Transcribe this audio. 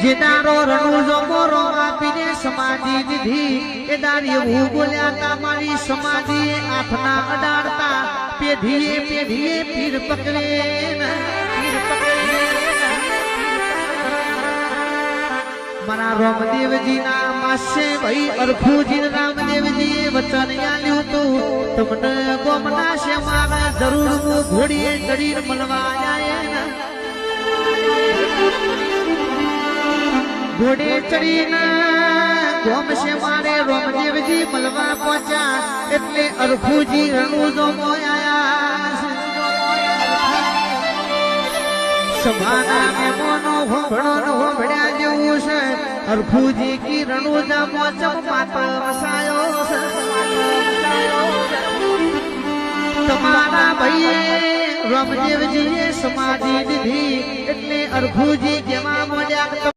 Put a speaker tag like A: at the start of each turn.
A: જેદારો રણુ જોમોરો આપીને સમાધિ દીધી એ દારી એવું બોલ્યા તા મારી સમાધિ આંખના અડાડતા પેઢીએ પેઢીએ પીર પકડે મારા રામદેવજી ના માસે ભાઈ અરખુજી રામદેવજી વચન આલ્યું તું તમને ગોમના છે મારા જરૂર હું ઘોડીએ ચડીર મળવા આયા ઘોડે ચડીને ગોમ છે મારે રામદેવજી મળવા પહોંચ્યા એટલે અરખુજી રણુજો મોયા સભાના મેમોનો હોંભળો હોંભળ્યા જેવું છે અરખુજી કી રણુજા મોચમ પાત્ર વસાયો છે તમારા ભાઈએ રામદેવજીએ સમાધિ દીધી એટલે અરખુજી કેવા મોડ્યા